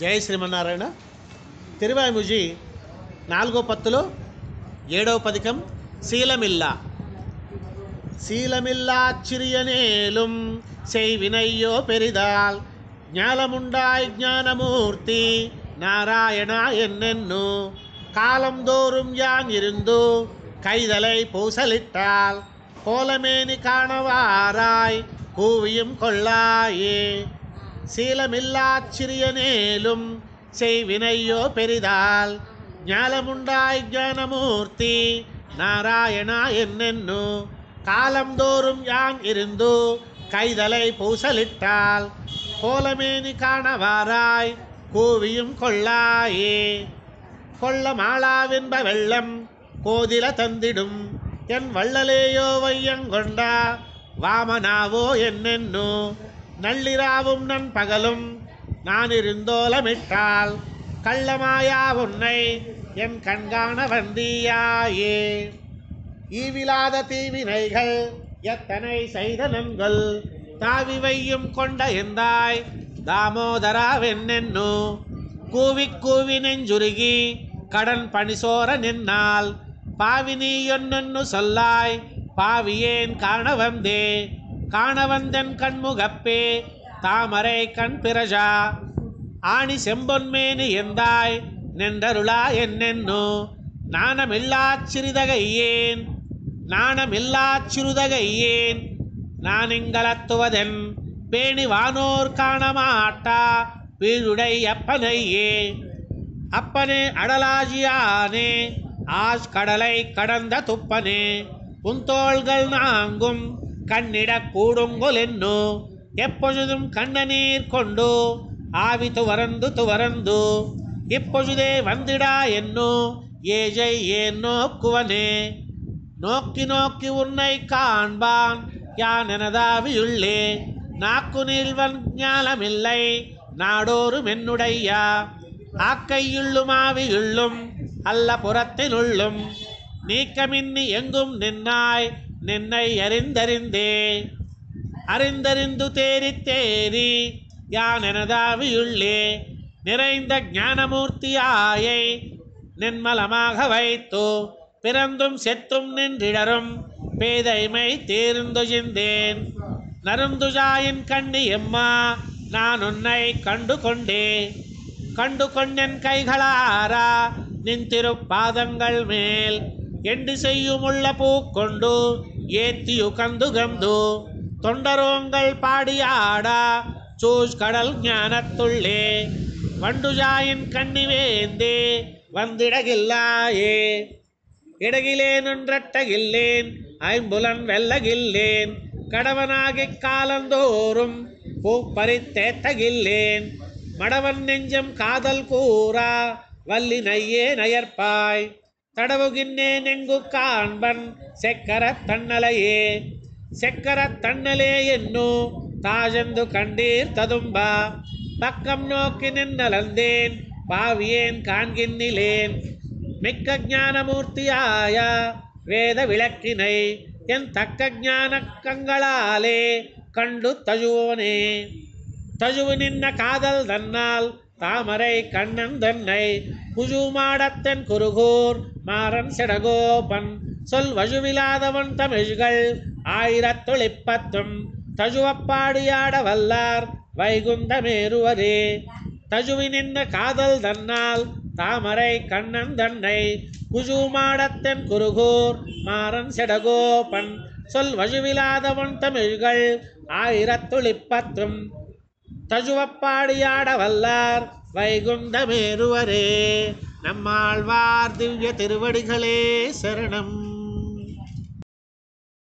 జయ శ్రీమన్నారాయణ. తిరువాయిముజి 4వ పత్తులో 7వ పదికం சீலமில்லா. சீலமில்லாச்சிறியனேலும் செய்வினையோ பெரிதால் ஞானமுண்டாய் ஞானமூர்த்தி நாராயணா என்னென்னு காலந்தோறும் யான் இருந்து கைதலை பூசலிட்டால் கோலமேனி காணவாராய் கூவியும் கொள்ளாயே. சீலமில்லாச்சிறியனேலும் செய்வினையோ பெரிதால் ஞானமுண்டாய் ஞானமூர்த்தி நாராயணா என்னென்னு காலந்தோறும் யான் இருந்து கைதலை பூசலிட்டால் கோலமேனி காணவாராய் கூவியும் கொள்ளாயே. கொள்ள மாளாவென்ப வெள்ளம் கோதில தந்திடும் என் வள்ளலேயோ வையங்கொண்டா வாமனாவோ என்னென்னு நள்ளிராவும் நண்பகலும் நான் இருந்தோலமிட்டால் கள்ளமாயா உன்னை என் கண்காண வந்தியாயே. ஈவிலாத தீவினைகள் எத்தனை செய்த நன்கள் தாவி வையும் கொண்ட எந்தாய் தாமோதராவென்னென்னு கூவி கூவி நெஞ்சுருகி கடன் பணிசோர நின்னால் பாவினி என்னென்னு சொல்லாய் பாவியேன் காண வந்தே. காண வந்தன் கண்முகப்பே தாமரை கண் பிரஜா ஆணி செம்பொன்மேனி எந்தாய் நின்றருளா என்னென்னு நாணமில்லாச்சிறிதகையேன் நாணமில்லாச்சிறுதகையேன் நான் இங்கலத்துவதென் பேணி வானோர் காணமாட்டா வீழுடை அப்பனையே. அப்பனே அடலாஜியானே ஆஷ் கடலை கடந்த துப்பனே புந்தோள்கள் நாங்கும் கண்ணிட கூடுங்கொலென்னு எப்பொழுதும் கண்ணநீர் கொண்டு ஆவி துவரந்து இப்பொழுதே வந்திடா என்னோ ஏஜை ஏன் நோக்குவனே. நோக்கி நோக்கி உன்னை காண்பான் யான் எனதாவியுள்ளே நாக்கு நீள்வன் ஞானமில்லை நாடோறும் என்னுடையா ஆக்கையுள்ளும் ஆவியுள்ளும் அல்ல புறத்தினுள்ளும் நீக்கமின்னி எங்கும் நின்னாய் நின்னை அறிந்தறிந்தே. அறிந்தறிந்து தேறி தேறி யான் எனதாவியுள்ளே நிறைந்த ஞானமூர்த்தியாயை நின்மலமாக வைத்து பிறந்தும் செத்தும் நின்றிடரும் பேதைமை தேர்ந்துஜிந்தேன். நருந்துஜாயின் கண்ணி எம்மா நான் உன்னை கண்டு கொண்டேன் கைகளாரா நின் திருப்பாதங்கள் மேல் எண்டு செய்யுமுள்ள பூக்கொண்டு ஏத்தியு கந்து தொண்டரோங்கள் பாடியாடா சூஷ் கடல் ஞானத்துள்ளே வண்டுஜாயின் கண்ணி வேந்தே வந்திடகில்லாயே. இடகிலேனொன்றட்டகில்லேன் ஐம்புலன் வெல்லகில்லேன் கடவனாகிக் காலந்தோறும் பூப்பறித்தேத்தகில்லேன் மடவன் நெஞ்சம் காதல் கூறா வல்லி நையே நயற்பாய் தடவுகின்னே நெங்கு காண்பன் செக்கரத் தன்னலையே. செக்கரத் தன்னலே என்னோ தாஜந்து கண்டீர் ததும்பா பக்கம் நோக்கி நின்னலந்தேன் பாவியேன் காண்கின்னிலேன். மிக்க ஞானமூர்த்தியாய வேத விளக்கினை என் தக்க ஞான கங்களாலே கண்டு தஜுவோனே. தஜுவு நின்ன காதல் தன்னால் தாமரை கண்ணன் தன்னை குஜுமாடத்தன் குருகூர் மாறன் செடகோபன் சொல் வஜுவிலாதவன் தமிழ்கள் 1020 தஜுவப்பாடியாட வல்லார் வைகுந்தமேறுவரே. தஜுவி நின்ன காதல் தன்னால் தாமரை கண்ணன் தன்னை குஜுமாடத்தன் குருகூர் மாறன் செடகோபன் சொல் வஜுவிலாதவன் தமிழ்கள் 1020 தஜுவப்பாடியாட வல்லார் வைகுந்தமேறுவரே. நம்மாழ்வார் திவ்ய திருவடிகளே சரணம்.